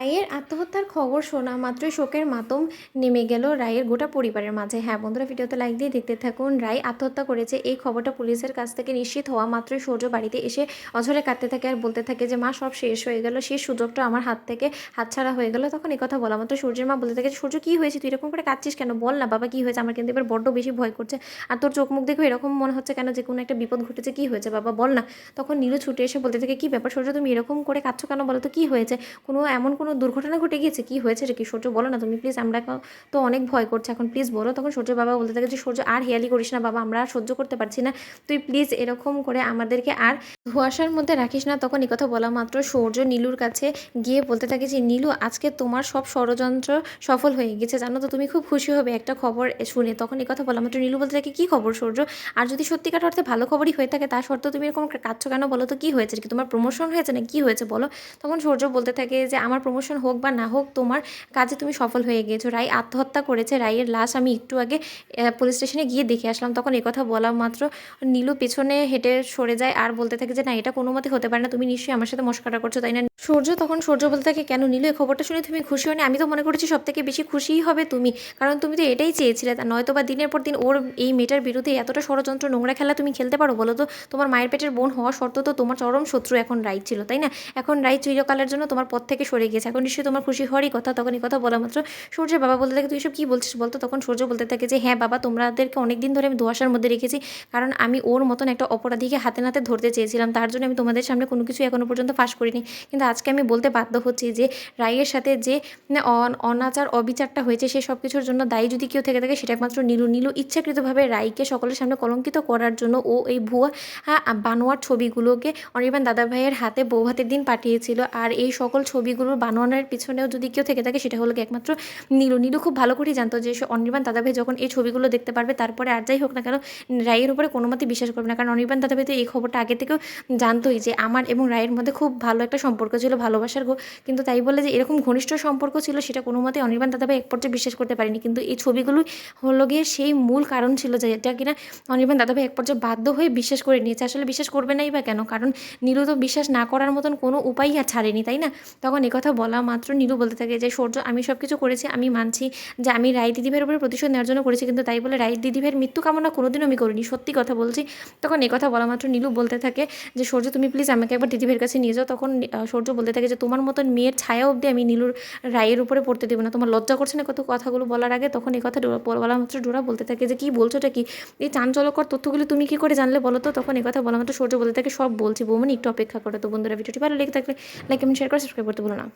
রায়ের আত্মহত্যার খবর শোনা মাত্রই শোকের মাতম নেমে গেল রায়ের গোটা পরিবারের মাঝে। হ্যাঁ বন্ধুরা, ভিডিওতে লাইক দিয়ে দেখতে থাকুন। রায় আত্মহত্যা করেছে এই খবরটা পুলিশের কাছ থেকে নিশ্চিত হওয়া মাত্রই সূর্য বাড়িতে এসে অঝরে কাঁদতে থাকে আর বলতে থাকে যে মা, সব শেষ হয়ে গেল, শেষ সুযোগটা আমার হাত থেকে হাতছাড়া হয়ে গেল। তখন এই কথা বলা মাত্র সূর্যের মা বলতে থাকে, সূর্য কী হয়েছে, তুই এরকম করে কাঁদছিস কেন, বল না বাবা কী হয়েছে, আমার কিন্তু এবার বড্ড বেশি ভয় করছে। আর তোর চোখ মুখ দেখে এরকম মনে হচ্ছে কেন, যে কোনো একটা বিপদ ঘটেছে, কী হয়েছে বাবা বল না। তখন নীলু ছুটে এসে বলতে থাকে, কী ব্যাপার সূর্য, তুমি এরকম করে কাঁদছো কেন, বলো তো কী হয়েছে, এমন কোনো দুর্ঘটনা ঘটে গিয়েছে, কী হয়েছে রে, কি সূর্য বলো না তুমি প্লিজ, আমরা তো অনেক ভয় করছে এখন, প্লিজ বলো। তখন সূর্যের বাবা বলতে থাকে যে সূর্য আর হেয়ালি করিস না বাবা, আমরা আর সহ্য করতে পারছি না, তুই প্লিজ এরকম করে আমাদেরকে আর ধোঁয়াশার মধ্যে রাখিস না। তখন এই কথা বলা মাত্র সূর্য নীলুর কাছে গিয়ে বলতে থাকে যে নীলু, আজকে তোমার সব ষড়যন্ত্র সফল হয়ে গেছে, জানো তো, তুমি খুব খুশি হবে একটা খবর শুনে। তখন এই কথা বলা মাত্র নীলু বলতে থাকে, কী খবর সূর্য, আর যদি সত্যিকার অর্থে ভালো খবরই হয়ে থাকে তা সত্ত্বেও তুমি এরকম কাঁদছো কেন, বলো তো কী হয়েছে, কি তোমার প্রমোশন হয়েছে না, কী হয়েছে বলো। তখন সূর্য বলতে থাকে যে আমার প্রমোশন হোক বা না হোক, তোমার কাজে তুমি সফল হয়ে গিয়েছো, রায় আত্মহত্যা করেছে, রায়ের লাশ আমি একটু আগে পুলিশ স্টেশনে গিয়ে দেখে আসলাম। তখন এই কথা বলা মাত্র নীলু পেছনে হেঁটে সরে যায় আর বলতে থাকে যে না, এটা কোনো মতে হতে পারে না, তুমি নিশ্চয়ই আমার সাথে মশকরা করছো তাই না। সূর্য বলতে থাকে, কেন নীলু, এই খবরটা শুনে তুমি খুশি হও? আমি তো মনে করেছি সব থেকে বেশি খুশিই হবে তুমি, কারণ তুমি তো এটাই চেয়েছিলে, তা নয়তো বা দিনের পর দিন ওর এই মেয়েটার বিরুদ্ধে এতটা ষড়যন্ত্র নোংরা খেলা তুমি খেলতে পারো বলো তো। তোমার মায়ের পেটের বোন হওয়া সত্ত্বেও তো তোমার চরম শত্রু এখন রাই ছিল তাই না, এখন রাই চিরকালের জন্য তোমার পথ থেকে সরে গিয়েছে, এখন নিশ্চয়ই তোমার খুশি হওয়ারই কথা। তখন এই কথা বলা মাত্র সূর্যের বাবা বলতে থাকে, তুই এসব কী বলছিস বলতো। তখন সূর্য বলতে থাকে যে হ্যাঁ বাবা, তোমাদেরকে অনেক দিন ধরে আমি ধোঁয়াশার মধ্যে রেখেছি, কারণ আমি ওর মতন একটা অপরাধীকে হাতে নাতে ধরতে চেয়েছিলাম, তার জন্য আমি তোমাদের সামনে কোনো কিছু এখনো পর্যন্ত ফাঁস করিনি, কিন্তু আজকে আমি বলতে বাধ্য হচ্ছি যে রায়ের সাথে যে অনাচার অবিচারটা হয়েছে সে সব কিছুর জন্য দায়ী যদি কেউ থেকে থাকে সেটা একমাত্র নীলু ইচ্ছাকৃতভাবে রায়কে সকলের সামনে কলঙ্কিত করার জন্য ও এই ভুয়া বানোয়ার ছবিগুলোকে অনির্বাণ দাদাভাইয়ের হাতে বৌভাতের দিন পাঠিয়েছিল। আর এই সকল ছবিগুলোর বানোয়ানের পিছনেও যদি কেউ থেকে থাকে সেটা হলো একমাত্র নীলু খুব ভালো করেই জানতো যে অনির্বাণ দাদাভাই যখন এই ছবিগুলো দেখতে পারবে তারপরে আর যাই হোক না কেন রায়ের উপরে কোনো মতে বিশ্বাস করবে না, কারণ অনির্বাণ দাদাভাই তো এই খবরটা আগে থেকেও জানতোই যে আমার এবং রায়ের মধ্যে খুব ভালো একটা সম্পর্ক ছিল, ভালোবাসার কিন্তু তাই বলে যে এরকম ঘনিষ্ঠ সম্পর্ক ছিল সেটা কোনো মতে অনির্বাণ দাদাভাই এক পর্যায়ে বিশ্বাস করতে পারেনি, কিন্তু এই ছবিগুলোই হলো গিয়ে সেই মূল কারণ ছিল যে এটা কিনা অনির্বাণ দাদাভাই এক পর্যায়ে বাধ্য হয়ে বিশ্বাস করে নিয়েছে। আসলে বিশ্বাস করবে নাই বা কেন, কারণ নীলু তো বিশ্বাস না করার মতন কোনো উপায়ই আর ছাড়েনি তাই না। তখন কথা বলা মাত্র নীলু বলতে থাকে যে সূর্য, আমি সব কিছু করেছি, আমি মানছি যে আমি রায় দিদিভাইয়ের উপরে প্রতিশোধ নেওয়ার জন্য করেছি, কিন্তু তাই বলে রায় দিদিভাইয়ের মৃত্যু কামনা কোনোদিনও আমি করিনি, সত্যি কথা বলছি। তখন কথা বলা মাত্র নীলু বলতে থাকে যে সূর্য, তুমি প্লিজ আমাকে একবার দিদিভাইয়ের কাছে নিয়ে যাও। তখন সূর্য বলতে থাকে যে তোমার মতন মেয়ের ছায়া অবধি আমি নীলুর রায়ের উপরে পড়তে দেবো না, তোমার লজ্জা করছে না কত কথাগুলো বলার আগে। তখন কথা বলা মাত্র ডোরা বলতে থাকে যে কী বলছো, এটা কি, এই চাঞ্চল্যকর তথ্যগুলো তুমি কী করে জানলে বলো তো। তখন কথা বলা মাত্র সূর্য বলতে থাকে, সব বলছি বৌমনি, একটু অপেক্ষা করো। তো বন্ধুরা, ভিডিওটি ভালো লেগে থাকলে লাইক কমেন্ট শেয়ার করে সাবস্ক্রাইব করতে ভুলো না।